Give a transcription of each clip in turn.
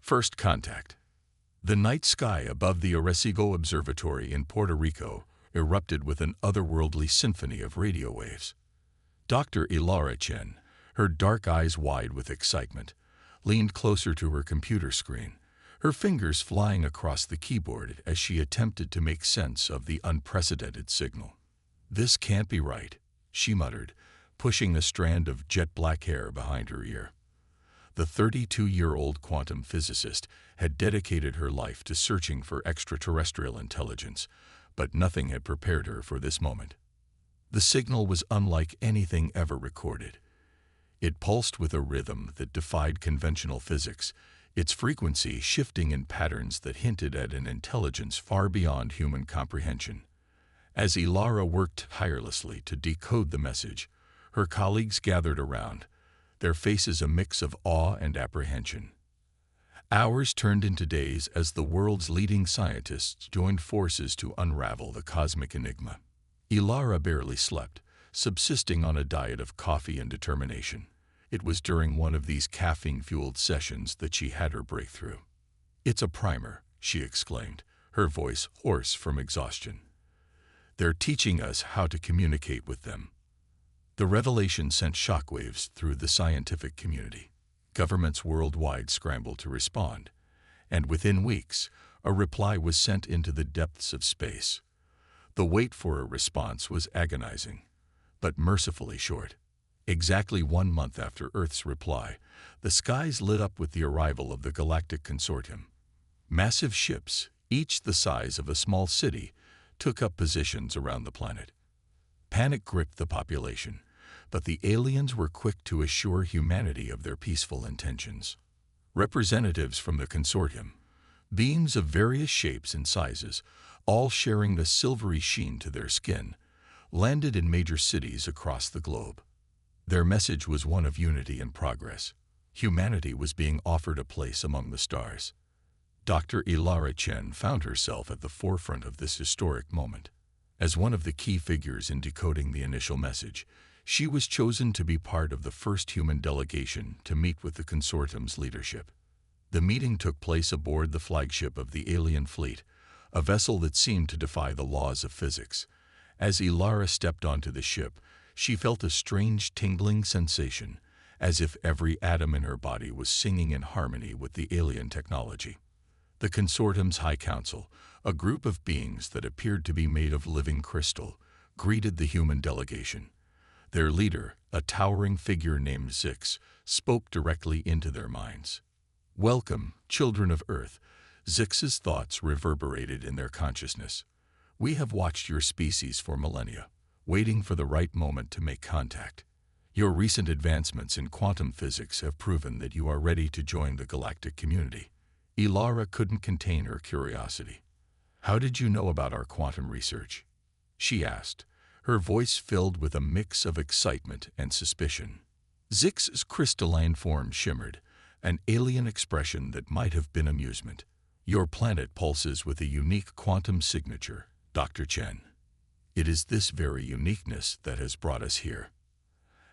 First contact. The night sky above the Arecibo Observatory in Puerto Rico erupted with an otherworldly symphony of radio waves. Dr. Ilara Chen, her dark eyes wide with excitement, leaned closer to her computer screen, her fingers flying across the keyboard as she attempted to make sense of the unprecedented signal. "This can't be right," she muttered, pushing a strand of jet-black hair behind her ear. The 32-year-old quantum physicist had dedicated her life to searching for extraterrestrial intelligence, but nothing had prepared her for this moment. The signal was unlike anything ever recorded. It pulsed with a rhythm that defied conventional physics, its frequency shifting in patterns that hinted at an intelligence far beyond human comprehension. As Ilara worked tirelessly to decode the message, her colleagues gathered around, their faces a mix of awe and apprehension. Hours turned into days as the world's leading scientists joined forces to unravel the cosmic enigma. Ilara barely slept, subsisting on a diet of coffee and determination. It was during one of these caffeine-fueled sessions that she had her breakthrough. "It's a primer," she exclaimed, her voice hoarse from exhaustion. "They're teaching us how to communicate with them." The revelation sent shockwaves through the scientific community. Governments worldwide scrambled to respond, and within weeks, a reply was sent into the depths of space. The wait for a response was agonizing, but mercifully short. Exactly 1 month after Earth's reply, the skies lit up with the arrival of the Galactic Consortium. Massive ships, each the size of a small city, took up positions around the planet. Panic gripped the population, but the aliens were quick to assure humanity of their peaceful intentions. Representatives from the consortium, beings of various shapes and sizes, all sharing the silvery sheen to their skin, landed in major cities across the globe. Their message was one of unity and progress. Humanity was being offered a place among the stars. Dr. Ilara Chen found herself at the forefront of this historic moment. As one of the key figures in decoding the initial message, she was chosen to be part of the first human delegation to meet with the consortium's leadership. The meeting took place aboard the flagship of the alien fleet, a vessel that seemed to defy the laws of physics. As Ilara stepped onto the ship, she felt a strange tingling sensation, as if every atom in her body was singing in harmony with the alien technology. The consortium's High Council, a group of beings that appeared to be made of living crystal, greeted the human delegation. Their leader, a towering figure named Zix, spoke directly into their minds. "Welcome, children of Earth," Zix's thoughts reverberated in their consciousness. "We have watched your species for millennia, waiting for the right moment to make contact. Your recent advancements in quantum physics have proven that you are ready to join the galactic community." Ilara couldn't contain her curiosity. "How did you know about our quantum research?" she asked, her voice filled with a mix of excitement and suspicion. Zix's crystalline form shimmered, an alien expression that might have been amusement. "Your planet pulses with a unique quantum signature, Dr. Chen. It is this very uniqueness that has brought us here."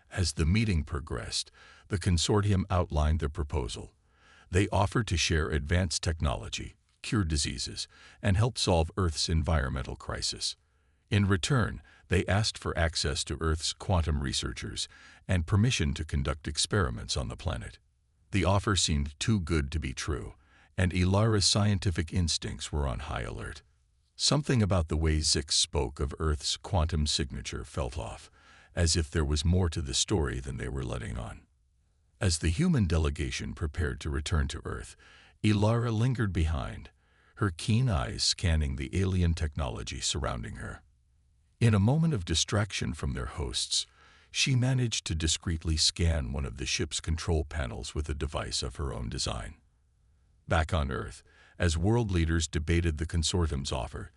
As the meeting progressed, the consortium outlined their proposal. They offered to share advanced technology, cure diseases, and help solve Earth's environmental crisis. In return, they asked for access to Earth's quantum researchers and permission to conduct experiments on the planet. The offer seemed too good to be true, and Ilara's scientific instincts were on high alert. Something about the way Zix spoke of Earth's quantum signature felt off, as if there was more to the story than they were letting on. As the human delegation prepared to return to Earth, Ilara lingered behind, her keen eyes scanning the alien technology surrounding her. In a moment of distraction from their hosts, she managed to discreetly scan one of the ship's control panels with a device of her own design. Back on Earth, as world leaders debated the consortium's offer,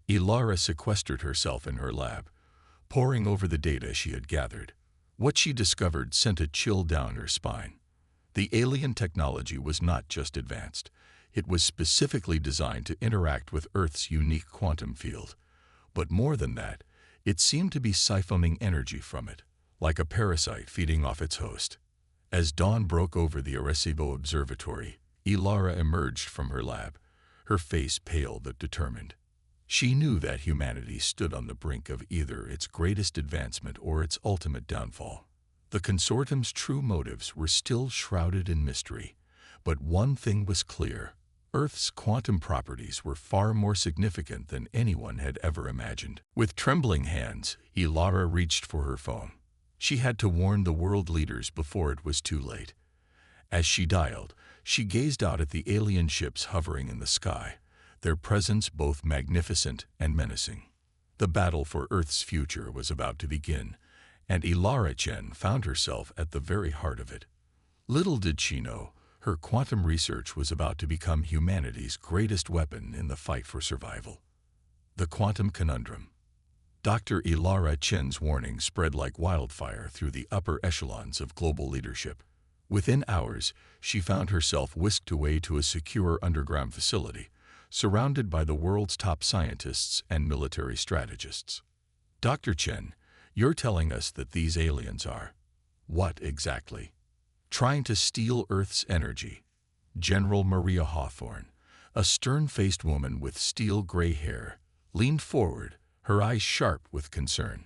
Ilara sequestered herself in her lab, poring over the data she had gathered. What she discovered sent a chill down her spine. The alien technology was not just advanced. It was specifically designed to interact with Earth's unique quantum field. But more than that, it seemed to be siphoning energy from it, like a parasite feeding off its host. As dawn broke over the Arecibo Observatory, Ilara emerged from her lab, her face pale but determined. She knew that humanity stood on the brink of either its greatest advancement or its ultimate downfall. The consortium's true motives were still shrouded in mystery, but one thing was clear. Earth's quantum properties were far more significant than anyone had ever imagined. With trembling hands, Ilara reached for her phone. She had to warn the world leaders before it was too late. As she dialed, she gazed out at the alien ships hovering in the sky, their presence both magnificent and menacing. The battle for Earth's future was about to begin, and Ilara Chen found herself at the very heart of it. Little did she know, her quantum research was about to become humanity's greatest weapon in the fight for survival. The Quantum Conundrum. Dr. Ilara Chen's warning spread like wildfire through the upper echelons of global leadership. Within hours, she found herself whisked away to a secure underground facility, surrounded by the world's top scientists and military strategists. Dr. Chen, you're telling us that these aliens are... what exactly? Trying to steal Earth's energy. General Maria Hawthorne, a stern-faced woman with steel-gray hair, leaned forward, her eyes sharp with concern.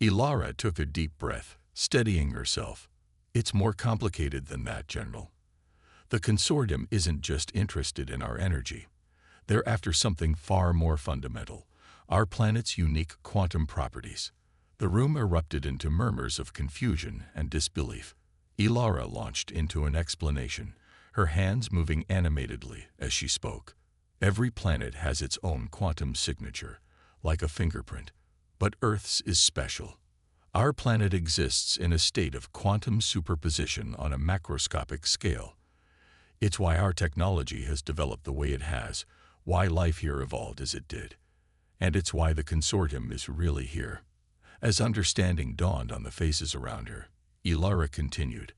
Ilara took a deep breath, steadying herself. It's more complicated than that, General. The consortium isn't just interested in our energy. They're after something far more fundamental, our planet's unique quantum properties. The room erupted into murmurs of confusion and disbelief. Ilara launched into an explanation, her hands moving animatedly as she spoke. Every planet has its own quantum signature, like a fingerprint, but Earth's is special. Our planet exists in a state of quantum superposition on a macroscopic scale. It's why our technology has developed the way it has, why life here evolved as it did. And it's why the consortium is really here. As understanding dawned on the faces around her, Ilara continued,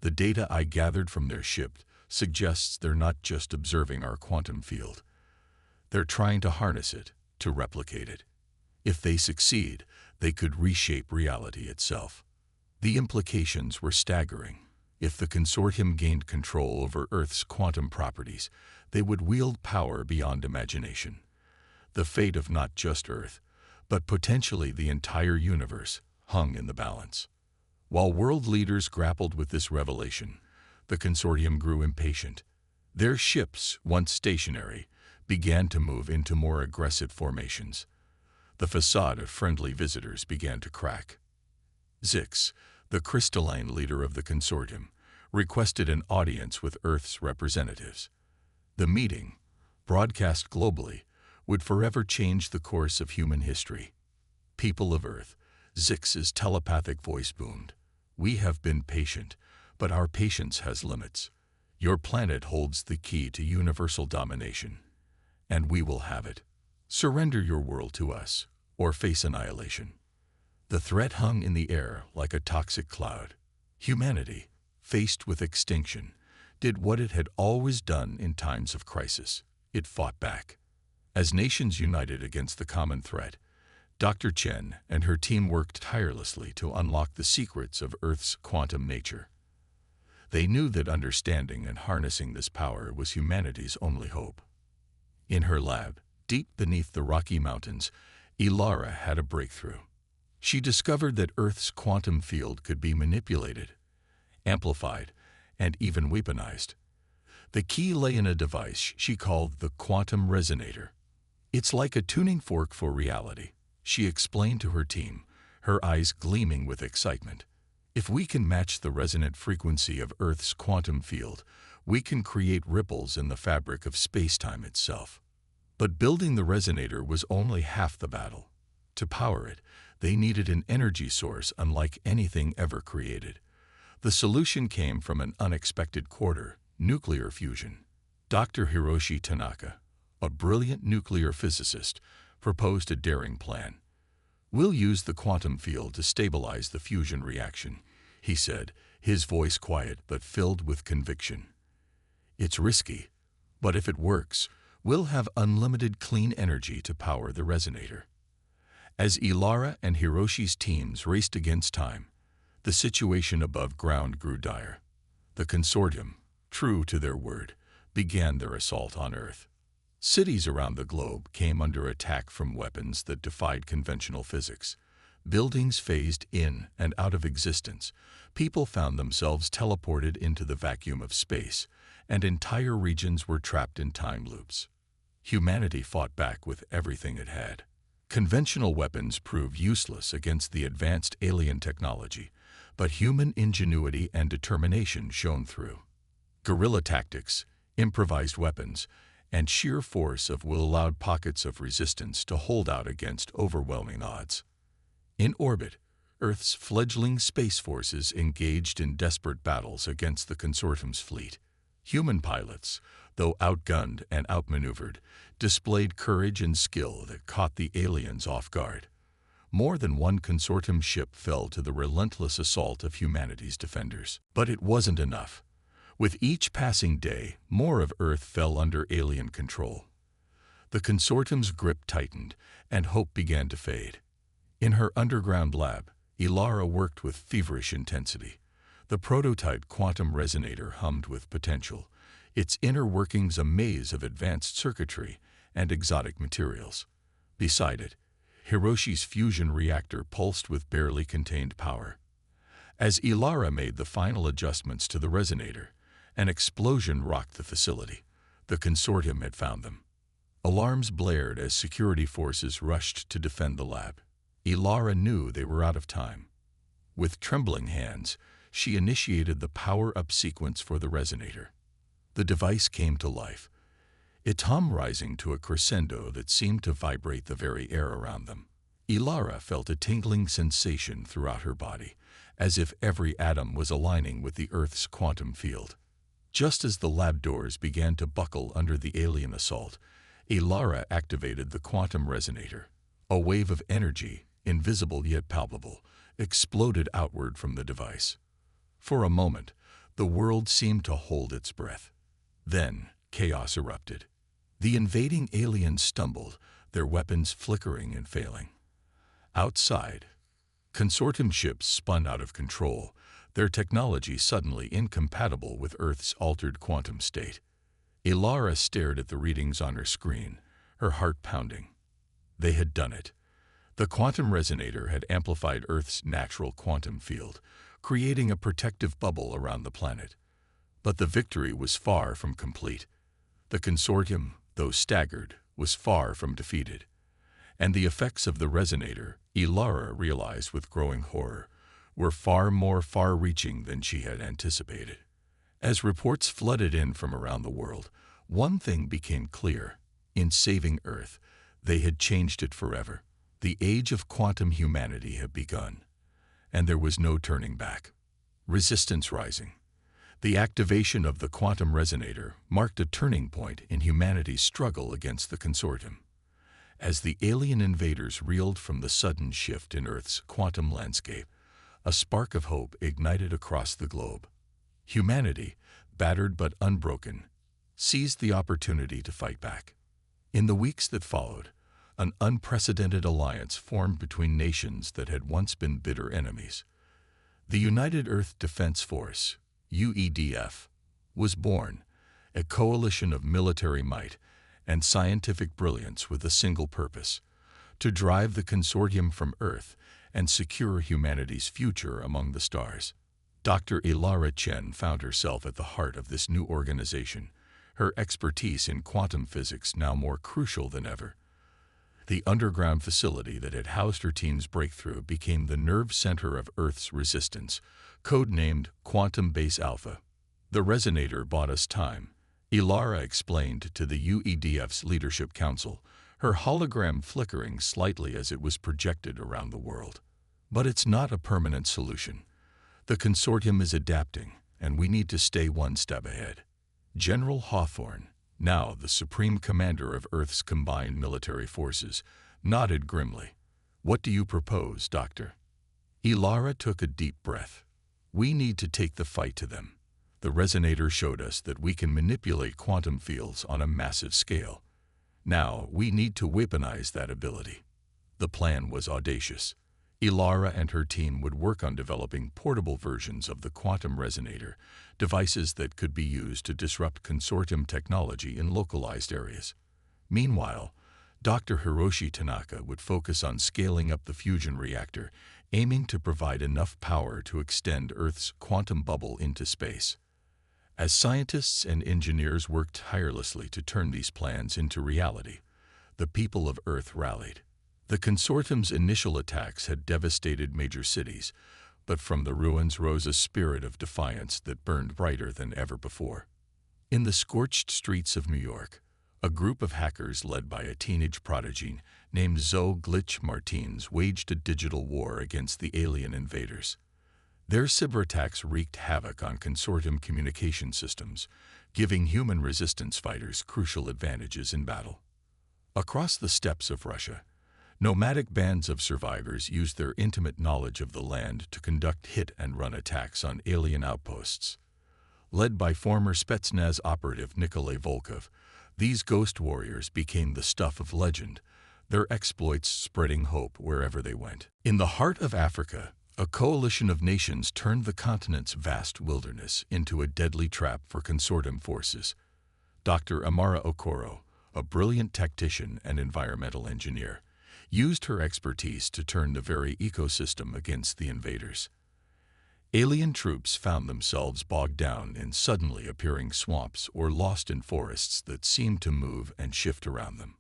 "The data I gathered from their ship suggests they're not just observing our quantum field. They're trying to harness it, to replicate it. If they succeed, they could reshape reality itself." The implications were staggering. If the consortium gained control over Earth's quantum properties, they would wield power beyond imagination. The fate of not just Earth, but potentially the entire universe, hung in the balance. While world leaders grappled with this revelation, the consortium grew impatient. Their ships, once stationary, began to move into more aggressive formations. The facade of friendly visitors began to crack. Zix, the crystalline leader of the consortium, requested an audience with Earth's representatives. The meeting, broadcast globally, would forever change the course of human history. "People of Earth," Zix's telepathic voice boomed, "we have been patient, but our patience has limits. Your planet holds the key to universal domination, and we will have it. Surrender your world to us, or face annihilation." The threat hung in the air like a toxic cloud. Humanity, faced with extinction, did what it had always done in times of crisis. It fought back. As nations united against the common threat, Dr. Chen and her team worked tirelessly to unlock the secrets of Earth's quantum nature. They knew that understanding and harnessing this power was humanity's only hope. In her lab, deep beneath the Rocky Mountains, Ilara had a breakthrough. She discovered that Earth's quantum field could be manipulated, amplified, and even weaponized. The key lay in a device she called the quantum resonator. "It's like a tuning fork for reality," she explained to her team, her eyes gleaming with excitement. "If we can match the resonant frequency of Earth's quantum field, we can create ripples in the fabric of space-time itself." But building the resonator was only half the battle. To power it, they needed an energy source unlike anything ever created. The solution came from an unexpected quarter: nuclear fusion. Dr. Hiroshi Tanaka, a brilliant nuclear physicist, proposed a daring plan. "We'll use the quantum field to stabilize the fusion reaction," he said, his voice quiet but filled with conviction. "It's risky, but if it works, we'll have unlimited clean energy to power the resonator." As Ilara and Hiroshi's teams raced against time, the situation above ground grew dire. The consortium, true to their word, began their assault on Earth. Cities around the globe came under attack from weapons that defied conventional physics. Buildings phased in and out of existence. People found themselves teleported into the vacuum of space, and entire regions were trapped in time loops. Humanity fought back with everything it had. Conventional weapons proved useless against the advanced alien technology, but human ingenuity and determination shone through. Guerrilla tactics, improvised weapons, and sheer force of will allowed pockets of resistance to hold out against overwhelming odds. In orbit, Earth's fledgling space forces engaged in desperate battles against the Consortium's fleet. Human pilots, though outgunned and outmaneuvered, displayed courage and skill that caught the aliens off guard. More than one Consortium ship fell to the relentless assault of humanity's defenders. But it wasn't enough. With each passing day, more of Earth fell under alien control. The Consortium's grip tightened, and hope began to fade. In her underground lab, Ilara worked with feverish intensity. The prototype quantum resonator hummed with potential, its inner workings a maze of advanced circuitry and exotic materials. Beside it, Hiroshi's fusion reactor pulsed with barely contained power. As Ilara made the final adjustments to the resonator, an explosion rocked the facility. The Consortium had found them. Alarms blared as security forces rushed to defend the lab. Ilara knew they were out of time. With trembling hands, she initiated the power-up sequence for the resonator. The device came to life, its hum rising to a crescendo that seemed to vibrate the very air around them. Ilara felt a tingling sensation throughout her body, as if every atom was aligning with the Earth's quantum field. Just as the lab doors began to buckle under the alien assault, Ilara activated the quantum resonator. A wave of energy, invisible yet palpable, exploded outward from the device. For a moment, the world seemed to hold its breath. Then, chaos erupted. The invading aliens stumbled, their weapons flickering and failing. Outside, Consortium ships spun out of control, their technology suddenly incompatible with Earth's altered quantum state. Ilara stared at the readings on her screen, her heart pounding. They had done it. The quantum resonator had amplified Earth's natural quantum field, creating a protective bubble around the planet. But the victory was far from complete. The Consortium, though staggered, was far from defeated. And the effects of the resonator, Ilara realized with growing horror, were far more far-reaching than she had anticipated. As reports flooded in from around the world, one thing became clear. In saving Earth, they had changed it forever. The age of quantum humanity had begun, and there was no turning back. Resistance rising. The activation of the quantum resonator marked a turning point in humanity's struggle against the Consortium. As the alien invaders reeled from the sudden shift in Earth's quantum landscape, a spark of hope ignited across the globe. Humanity, battered but unbroken, seized the opportunity to fight back. In the weeks that followed, an unprecedented alliance formed between nations that had once been bitter enemies. The United Earth Defense Force, UEDF, was born, a coalition of military might and scientific brilliance with a single purpose: to drive the Consortium from Earth and secure humanity's future among the stars. Dr. Ilara Chen found herself at the heart of this new organization, her expertise in quantum physics now more crucial than ever. The underground facility that had housed her team's breakthrough became the nerve center of Earth's resistance, codenamed Quantum Base Alpha. The resonator bought us time, Ilara explained to the UEDF's Leadership Council, her hologram flickering slightly as it was projected around the world. But it's not a permanent solution. The Consortium is adapting, and we need to stay one step ahead. General Hawthorne, now the supreme commander of Earth's combined military forces, nodded grimly. "What do you propose, Doctor?" Ilara took a deep breath. "We need to take the fight to them. The resonator showed us that we can manipulate quantum fields on a massive scale. Now we need to weaponize that ability." The plan was audacious. Ilara and her team would work on developing portable versions of the quantum resonator, devices that could be used to disrupt consortium technology in localized areas. Meanwhile, Dr. Hiroshi Tanaka would focus on scaling up the fusion reactor, aiming to provide enough power to extend Earth's quantum bubble into space. As scientists and engineers worked tirelessly to turn these plans into reality, the people of Earth rallied. The consortium's initial attacks had devastated major cities, but from the ruins rose a spirit of defiance that burned brighter than ever before. In the scorched streets of New York, a group of hackers led by a teenage prodigy named Zoe Glitch Martins waged a digital war against the alien invaders. Their cyberattacks wreaked havoc on consortium communication systems, giving human resistance fighters crucial advantages in battle. Across the steppes of Russia, nomadic bands of survivors used their intimate knowledge of the land to conduct hit-and-run attacks on alien outposts. Led by former Spetsnaz operative Nikolai Volkov, these ghost warriors became the stuff of legend, their exploits spreading hope wherever they went. In the heart of Africa, a coalition of nations turned the continent's vast wilderness into a deadly trap for consortium forces. Dr. Amara Okoro, a brilliant tactician and environmental engineer, used her expertise to turn the very ecosystem against the invaders. Alien troops found themselves bogged down in suddenly appearing swamps or lost in forests that seemed to move and shift around them.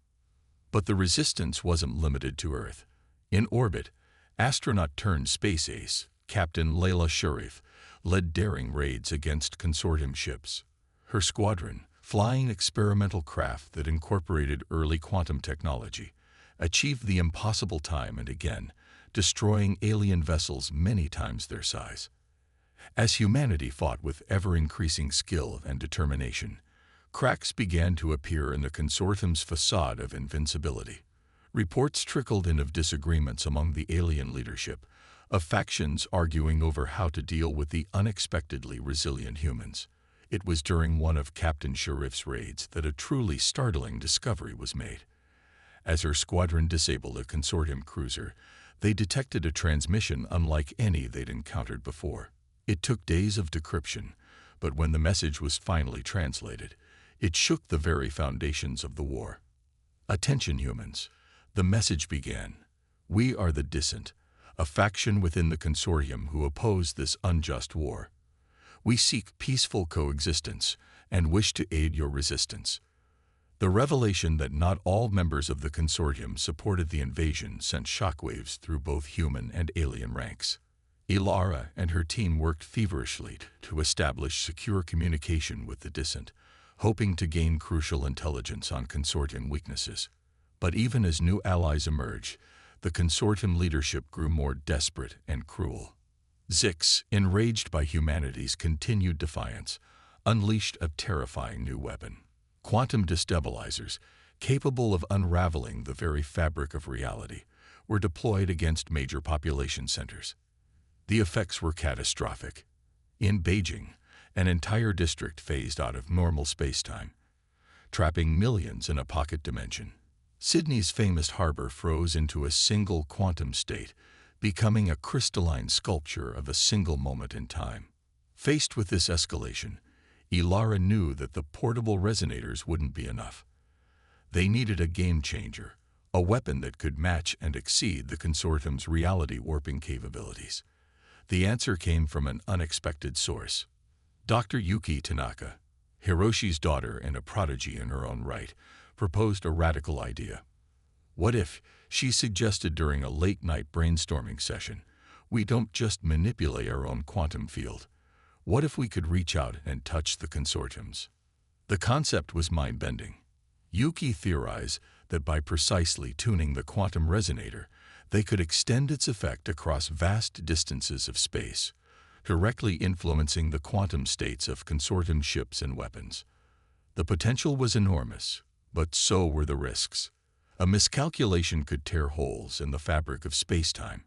But the resistance wasn't limited to Earth. In orbit, astronaut-turned-space ace, Captain Layla Sharif, led daring raids against consortium ships. Her squadron, flying experimental craft that incorporated early quantum technology, achieved the impossible time and again, destroying alien vessels many times their size. As humanity fought with ever-increasing skill and determination, cracks began to appear in the consortium's facade of invincibility. Reports trickled in of disagreements among the alien leadership, of factions arguing over how to deal with the unexpectedly resilient humans. It was during one of Captain Sharif's raids that a truly startling discovery was made. As her squadron disabled a consortium cruiser, they detected a transmission unlike any they'd encountered before. It took days of decryption, but when the message was finally translated, it shook the very foundations of the war. "Attention, humans," the message began. "We are the Dissent, a faction within the consortium who oppose this unjust war. We seek peaceful coexistence and wish to aid your resistance." The revelation that not all members of the consortium supported the invasion sent shockwaves through both human and alien ranks. Ilara and her team worked feverishly to establish secure communication with the Dissent, hoping to gain crucial intelligence on consortium weaknesses. But even as new allies emerged, the consortium leadership grew more desperate and cruel. Zix, enraged by humanity's continued defiance, unleashed a terrifying new weapon. Quantum destabilizers, capable of unraveling the very fabric of reality, were deployed against major population centers. The effects were catastrophic. In Beijing, an entire district phased out of normal space-time, trapping millions in a pocket dimension. Sydney's famous harbor froze into a single quantum state, becoming a crystalline sculpture of a single moment in time. Faced with this escalation, Ilara knew that the portable resonators wouldn't be enough. They needed a game-changer, a weapon that could match and exceed the consortium's reality-warping capabilities. The answer came from an unexpected source. Dr. Yuki Tanaka, Hiroshi's daughter and a prodigy in her own right, proposed a radical idea. "What if," she suggested during a late-night brainstorming session, "we don't just manipulate our own quantum field? What if we could reach out and touch the consortiums?" The concept was mind-bending. Yuki theorized that by precisely tuning the quantum resonator, they could extend its effect across vast distances of space, directly influencing the quantum states of consortium ships and weapons. The potential was enormous, but so were the risks. A miscalculation could tear holes in the fabric of space-time,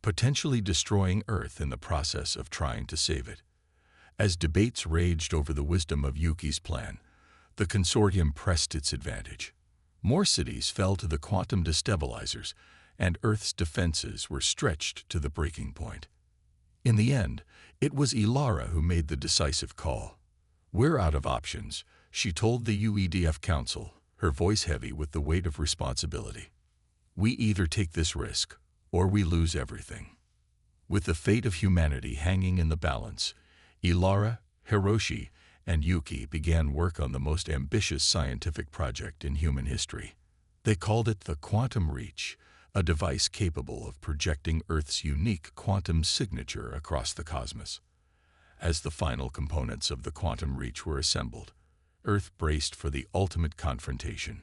potentially destroying Earth in the process of trying to save it. As debates raged over the wisdom of Yuki's plan, the consortium pressed its advantage. More cities fell to the quantum destabilizers, and Earth's defenses were stretched to the breaking point. In the end, it was Ilara who made the decisive call. "We're out of options," she told the UEDF Council, her voice heavy with the weight of responsibility. "We either take this risk, or we lose everything." With the fate of humanity hanging in the balance, Ilara, Hiroshi, and Yuki began work on the most ambitious scientific project in human history. They called it the Quantum Reach, a device capable of projecting Earth's unique quantum signature across the cosmos. As the final components of the Quantum Reach were assembled, Earth braced for the ultimate confrontation.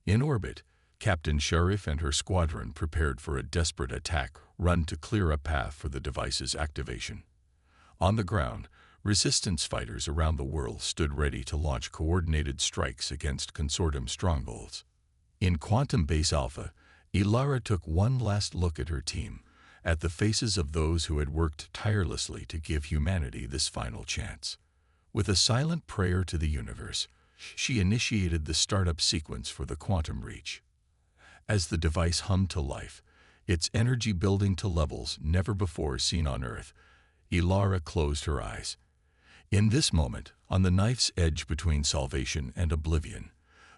In orbit, Captain Sharif and her squadron prepared for a desperate attack run to clear a path for the device's activation. On the ground, resistance fighters around the world stood ready to launch coordinated strikes against consortium strongholds. In Quantum Base Alpha, Ilara took one last look at her team, at the faces of those who had worked tirelessly to give humanity this final chance. With a silent prayer to the universe, she initiated the startup sequence for the Quantum Reach. As the device hummed to life, its energy building to levels never before seen on Earth, Ilara closed her eyes. In this moment, on the knife's edge between salvation and oblivion,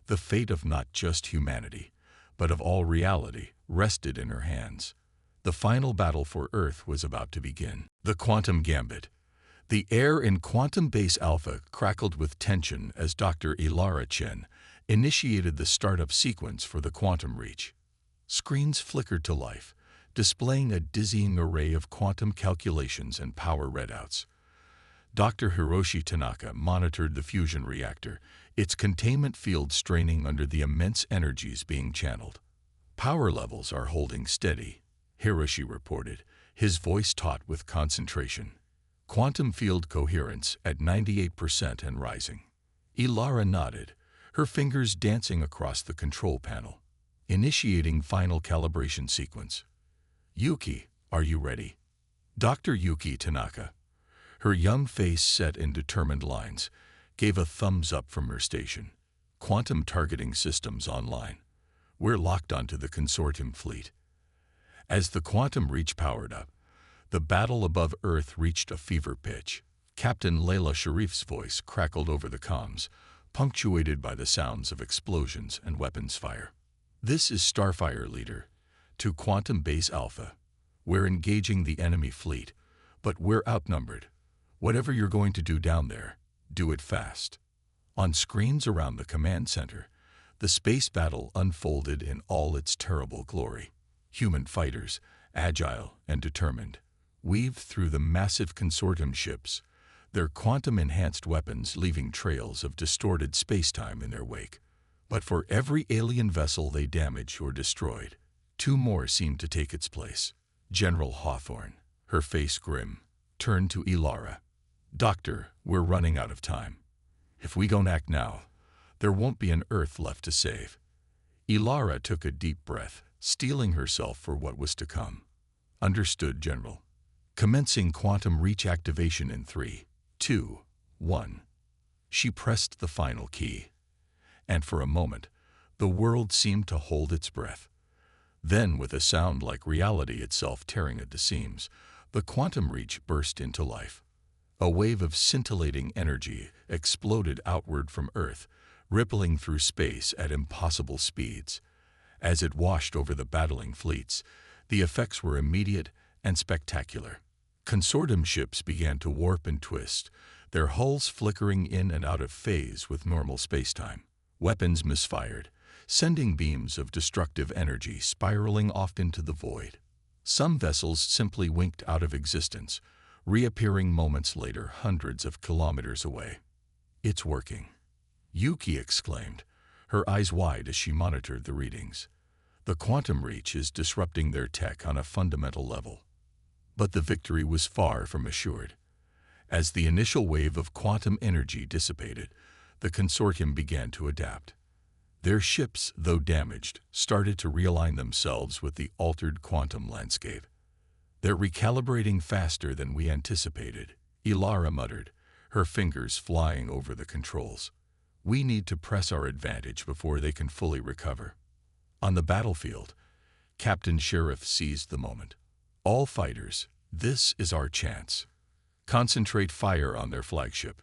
the fate of not just humanity, but of all reality, rested in her hands. The final battle for Earth was about to begin. The Quantum Gambit. The air in Quantum Base Alpha crackled with tension as Dr. Ilara Chen initiated the startup sequence for the Quantum Reach. Screens flickered to life, displaying a dizzying array of quantum calculations and power readouts. Dr. Hiroshi Tanaka monitored the fusion reactor, its containment field straining under the immense energies being channeled. "Power levels are holding steady," Hiroshi reported, his voice taut with concentration. "Quantum field coherence at 98% and rising." Ilara nodded, her fingers dancing across the control panel. "Initiating final calibration sequence." "Yuki, are you ready?" Dr. Yuki Tanaka, her young face set in determined lines, gave a thumbs up from her station. "Quantum targeting systems online. We're locked onto the consortium fleet." As the Quantum Reach powered up, the battle above Earth reached a fever pitch. Captain Layla Sharif's voice crackled over the comms, punctuated by the sounds of explosions and weapons fire. "This is Starfire Leader, to Quantum Base Alpha. We're engaging the enemy fleet, but we're outnumbered. Whatever you're going to do down there, do it fast." On screens around the command center, the space battle unfolded in all its terrible glory. Human fighters, agile and determined, weaved through the massive consortium ships, their quantum-enhanced weapons leaving trails of distorted spacetime in their wake. But for every alien vessel they damaged or destroyed, two more seemed to take its place. General Hawthorne, her face grim, turned to Ilara. "Doctor, we're running out of time. If we don't act now, there won't be an Earth left to save." Ilara took a deep breath, steeling herself for what was to come. "Understood, General." Commencing Quantum Reach activation in 3, 2, 1. She pressed the final key. And for a moment, the world seemed to hold its breath. Then, with a sound like reality itself tearing at the seams, the Quantum Reach burst into life. A wave of scintillating energy exploded outward from Earth, rippling through space at impossible speeds. As it washed over the battling fleets, the effects were immediate and spectacular. Consortium ships began to warp and twist, their hulls flickering in and out of phase with normal spacetime. Weapons misfired, sending beams of destructive energy spiraling off into the void. Some vessels simply winked out of existence, reappearing moments later hundreds of kilometers away. "It's working," Yuki exclaimed, her eyes wide as she monitored the readings. "The Quantum Reach is disrupting their tech on a fundamental level." But the victory was far from assured. As the initial wave of quantum energy dissipated, the consortium began to adapt. Their ships, though damaged, started to realign themselves with the altered quantum landscape. "They're recalibrating faster than we anticipated," Ilara muttered, her fingers flying over the controls. "We need to press our advantage before they can fully recover." On the battlefield, Captain Sheriff seized the moment. All fighters, this is our chance. Concentrate fire on their flagship.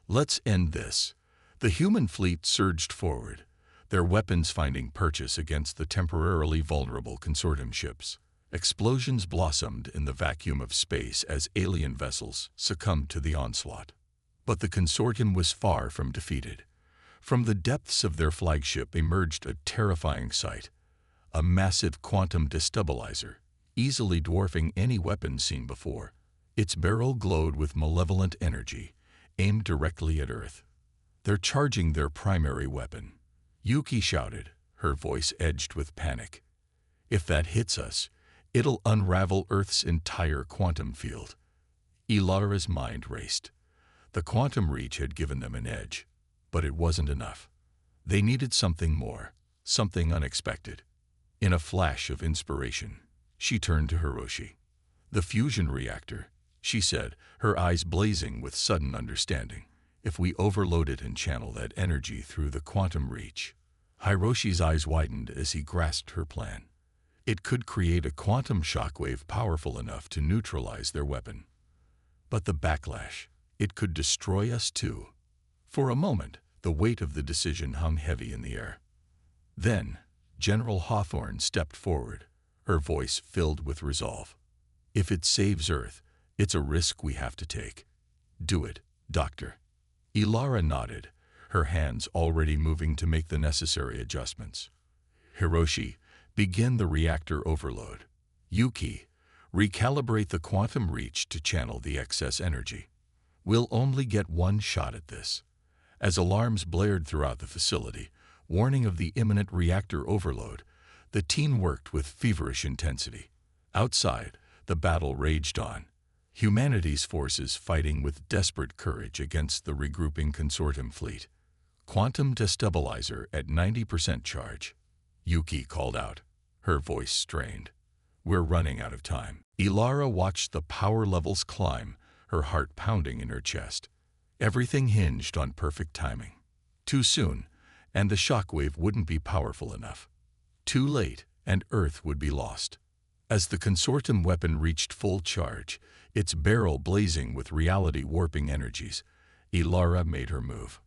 Let's end this. The human fleet surged forward, their weapons finding purchase against the temporarily vulnerable consortium ships. Explosions blossomed in the vacuum of space as alien vessels succumbed to the onslaught. But the consortium was far from defeated. From the depths of their flagship emerged a terrifying sight, a massive quantum destabilizer, easily dwarfing any weapon seen before. Its barrel glowed with malevolent energy, aimed directly at Earth. They're charging their primary weapon. Yuki shouted, her voice edged with panic. If that hits us, it'll unravel Earth's entire quantum field. Ilara's mind raced. The quantum reach had given them an edge, but it wasn't enough. They needed something more, something unexpected. In a flash of inspiration, she turned to Hiroshi. The fusion reactor, she said, her eyes blazing with sudden understanding. If we overload it and channel that energy through the quantum reach. Hiroshi's eyes widened as he grasped her plan. It could create a quantum shockwave powerful enough to neutralize their weapon. But the backlash, it could destroy us too. For a moment, the weight of the decision hung heavy in the air. Then, General Hawthorne stepped forward, her voice filled with resolve. If it saves Earth, it's a risk we have to take. Do it, Doctor. Ilara nodded, her hands already moving to make the necessary adjustments. Hiroshi, begin the reactor overload. Yuki, recalibrate the quantum reach to channel the excess energy. We'll only get one shot at this. As alarms blared throughout the facility, warning of the imminent reactor overload, the team worked with feverish intensity. Outside, the battle raged on. Humanity's forces fighting with desperate courage against the regrouping consortium fleet. Quantum destabilizer at 90% charge. Yuki called out, her voice strained. We're running out of time. Ilara watched the power levels climb, her heart pounding in her chest. Everything hinged on perfect timing. Too soon, and the shockwave wouldn't be powerful enough. Too late, and Earth would be lost. As the consortium weapon reached full charge, its barrel blazing with reality-warping energies, Ilara made her move.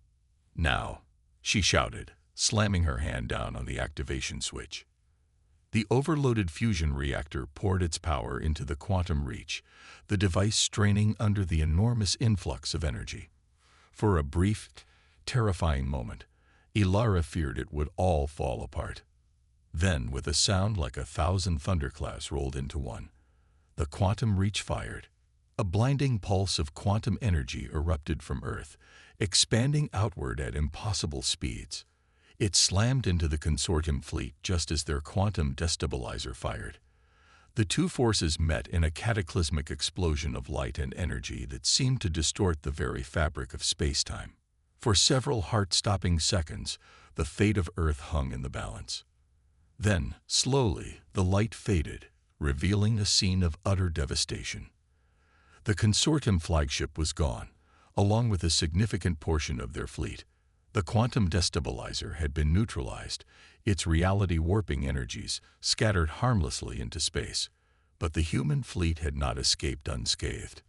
Now, she shouted, slamming her hand down on the activation switch. The overloaded fusion reactor poured its power into the quantum reach, the device straining under the enormous influx of energy. For a brief, terrifying moment, Ilara feared it would all fall apart. Then, with a sound like 1,000 thunderclaps rolled into one, the quantum reach fired. A blinding pulse of quantum energy erupted from Earth, expanding outward at impossible speeds. It slammed into the consortium fleet just as their quantum destabilizer fired. The two forces met in a cataclysmic explosion of light and energy that seemed to distort the very fabric of space-time. For several heart-stopping seconds, the fate of Earth hung in the balance. Then, slowly, the light faded, revealing a scene of utter devastation. The consortium flagship was gone, along with a significant portion of their fleet. The quantum destabilizer had been neutralized, its reality-warping energies scattered harmlessly into space, but the human fleet had not escaped unscathed.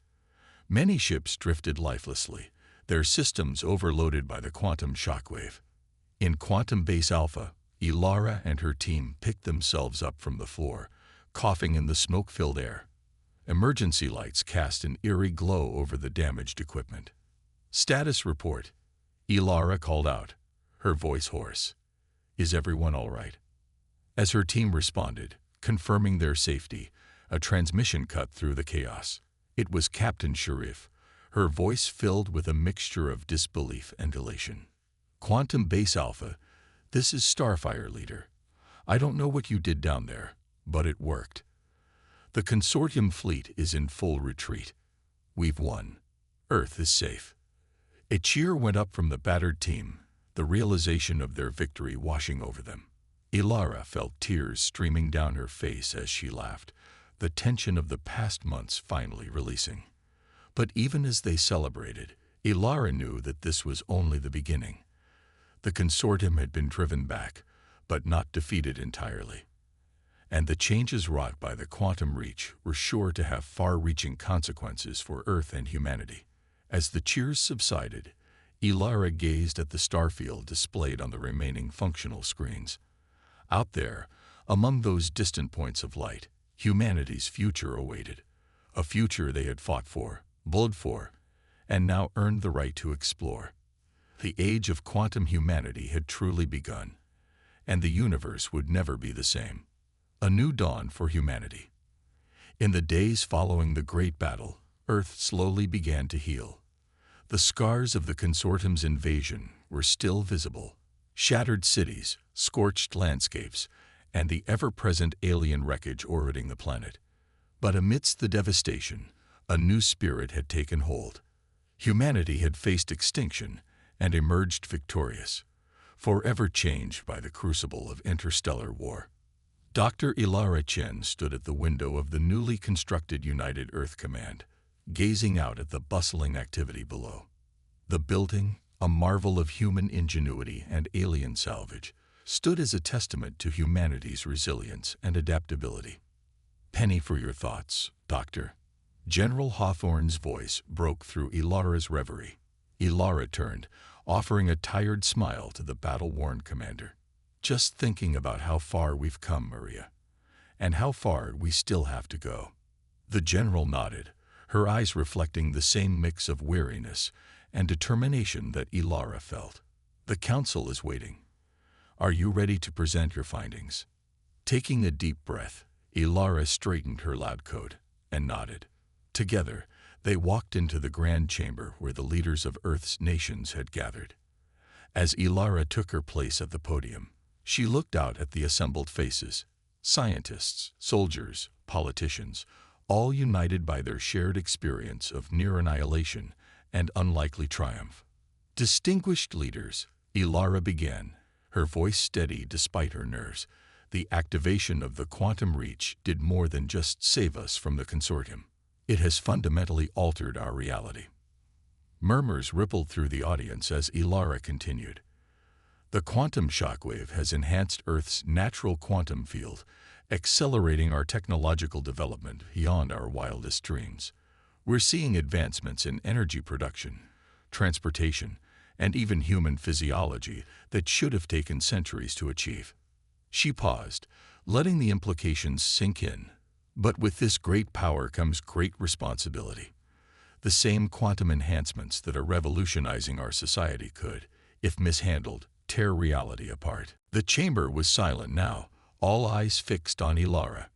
Many ships drifted lifelessly, their systems overloaded by the quantum shockwave. In Quantum Base Alpha, Ilara and her team picked themselves up from the floor, coughing in the smoke-filled air. Emergency lights cast an eerie glow over the damaged equipment. Status report, Ilara called out, her voice hoarse. Is everyone all right? As her team responded, confirming their safety, a transmission cut through the chaos. It was Captain Sharif, her voice filled with a mixture of disbelief and elation. Quantum Base Alpha, this is Starfire Leader. I don't know what you did down there, but it worked. The consortium fleet is in full retreat. We've won. Earth is safe. A cheer went up from the battered team, the realization of their victory washing over them. Ilara felt tears streaming down her face as she laughed, the tension of the past months finally releasing. But even as they celebrated, Ilara knew that this was only the beginning. The consortium had been driven back, but not defeated entirely. and the changes wrought by the quantum reach were sure to have far-reaching consequences for Earth and humanity. As the cheers subsided, Ilara gazed at the starfield displayed on the remaining functional screens. Out there, among those distant points of light, humanity's future awaited, a future they had fought for, bled for, and now earned the right to explore. The age of quantum humanity had truly begun, and the universe would never be the same. A new dawn for humanity. In the days following the Great Battle, Earth slowly began to heal. The scars of the Consortium's invasion were still visible. Shattered cities, scorched landscapes, and the ever-present alien wreckage orbiting the planet. But amidst the devastation, a new spirit had taken hold. Humanity had faced extinction and emerged victorious, forever changed by the crucible of interstellar war. Dr. Ilara Chen stood at the window of the newly constructed United Earth Command, gazing out at the bustling activity below. The building, a marvel of human ingenuity and alien salvage, stood as a testament to humanity's resilience and adaptability. "Penny for your thoughts, Doctor." General Hawthorne's voice broke through Ilara's reverie. Ilara turned, offering a tired smile to the battle-worn commander. "Just thinking about how far we've come, Maria, and how far we still have to go." The general nodded, her eyes reflecting the same mix of weariness and determination that Ilara felt. "The council is waiting. Are you ready to present your findings?" Taking a deep breath, Ilara straightened her lab coat and nodded. Together, they walked into the grand chamber where the leaders of Earth's nations had gathered. As Ilara took her place at the podium, she looked out at the assembled faces, scientists, soldiers, politicians, all united by their shared experience of near annihilation and unlikely triumph. "Distinguished leaders," Ilara began, her voice steady despite her nerves. "The activation of the quantum reach did more than just save us from the Consortium. It has fundamentally altered our reality." Murmurs rippled through the audience as Ilara continued. "The quantum shockwave has enhanced Earth's natural quantum field, accelerating our technological development beyond our wildest dreams. We're seeing advancements in energy production, transportation, and even human physiology that should have taken centuries to achieve." She paused, letting the implications sink in. "But with this great power comes great responsibility. The same quantum enhancements that are revolutionizing our society could, if mishandled, tear reality apart." The chamber was silent now, all eyes fixed on Ilara.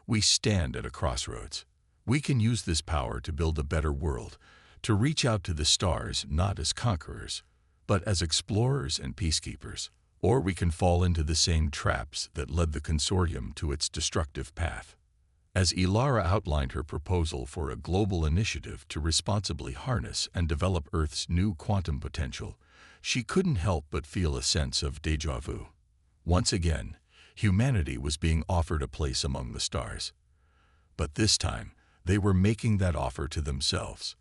"We stand at a crossroads. We can use this power to build a better world, to reach out to the stars not as conquerors, but as explorers and peacekeepers. Or we can fall into the same traps that led the Consortium to its destructive path." As Ilara outlined her proposal for a global initiative to responsibly harness and develop Earth's new quantum potential, she couldn't help but feel a sense of déjà vu. Once again, humanity was being offered a place among the stars. But this time, they were making that offer to themselves.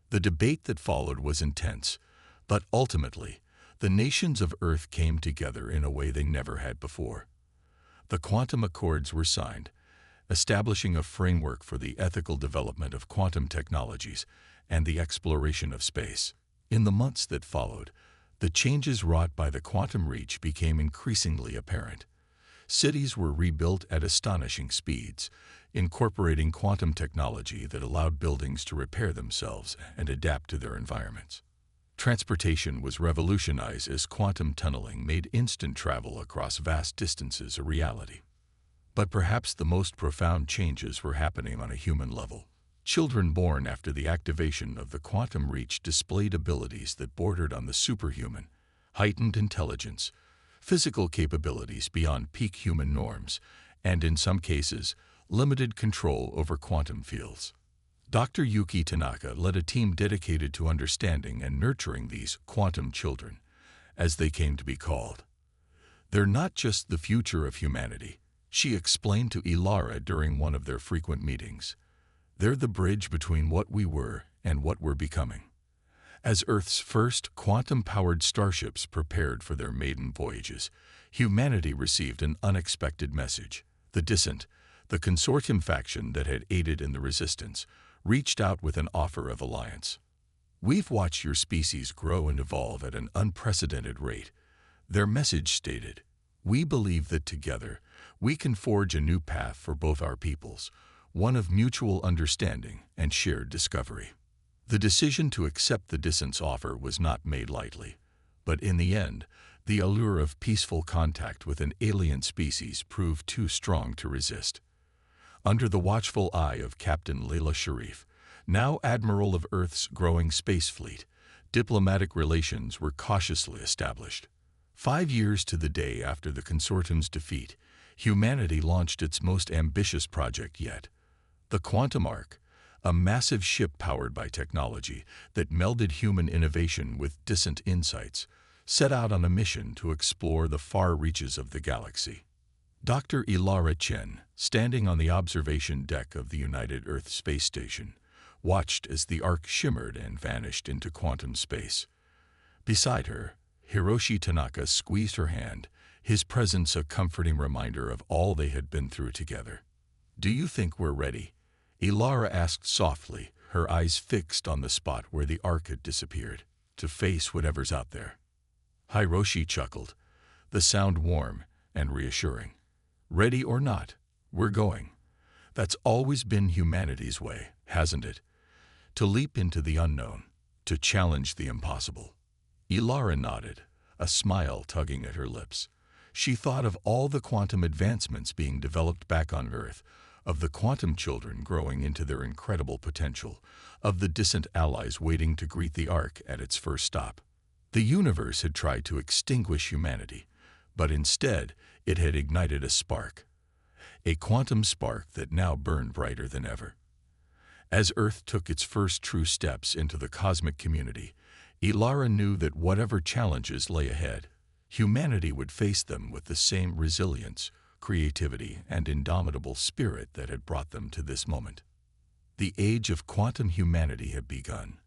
The debate that followed was intense, but ultimately, the nations of Earth came together in a way they never had before. The quantum accords were signed, establishing a framework for the ethical development of quantum technologies and the exploration of space. In the months that followed, the changes wrought by the quantum reach became increasingly apparent. Cities were rebuilt at astonishing speeds, incorporating quantum technology that allowed buildings to repair themselves and adapt to their environments. Transportation was revolutionized as quantum tunneling made instant travel across vast distances a reality. But perhaps the most profound changes were happening on a human level. Children born after the activation of the quantum reach displayed abilities that bordered on the superhuman, heightened intelligence, physical capabilities beyond peak human norms, and in some cases, limited control over quantum fields. Dr. Yuki Tanaka led a team dedicated to understanding and nurturing these quantum children, as they came to be called. "They're not just the future of humanity," she explained to Ilara during one of their frequent meetings. "They're the bridge between what we were and what we're becoming." As Earth's first quantum-powered starships prepared for their maiden voyages, humanity received an unexpected message. The Dissent, the consortium faction that had aided in the resistance, reached out with an offer of alliance. "We've watched your species grow and evolve at an unprecedented rate," their message stated. "We believe that together, we can forge a new path for both our peoples, one of mutual understanding and shared discovery." The decision to accept the Dissent's offer was not made lightly, but in the end, the allure of peaceful contact with an alien species proved too strong to resist. Under the watchful eye of Captain Layla Sharif, now Admiral of Earth's growing space fleet, diplomatic relations were cautiously established. 5 years to the day after the consortium's defeat, humanity launched its most ambitious project yet, the Quantum Ark, a massive ship powered by technology that melded human innovation with Dissent insights, set out on a mission to explore the far reaches of the galaxy. Dr. Ilara Chen, standing on the observation deck of the United Earth Space Station, watched as the Ark shimmered and vanished into quantum space. Beside her, Hiroshi Tanaka squeezed her hand, his presence a comforting reminder of all they had been through together. "Do you think we're ready?" Ilara asked softly, her eyes fixed on the spot where the Ark had disappeared, "to face whatever's out there." Hiroshi chuckled, the sound warm and reassuring. "Ready or not, we're going. That's always been humanity's way, hasn't it? To leap into the unknown, to challenge the impossible." Ilara nodded, a smile tugging at her lips. She thought of all the quantum advancements being developed back on Earth, of the quantum children growing into their incredible potential, of the Dissent allies waiting to greet the Ark at its first stop. The universe had tried to extinguish humanity, but instead it had ignited a spark, a quantum spark that now burned brighter than ever. As Earth took its first true steps into the cosmic community, Ilara knew that whatever challenges lay ahead, humanity would face them with the same resilience, creativity, and indomitable spirit that had brought them to this moment. The age of quantum humanity had begun,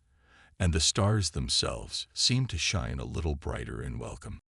and the stars themselves seemed to shine a little brighter in welcome.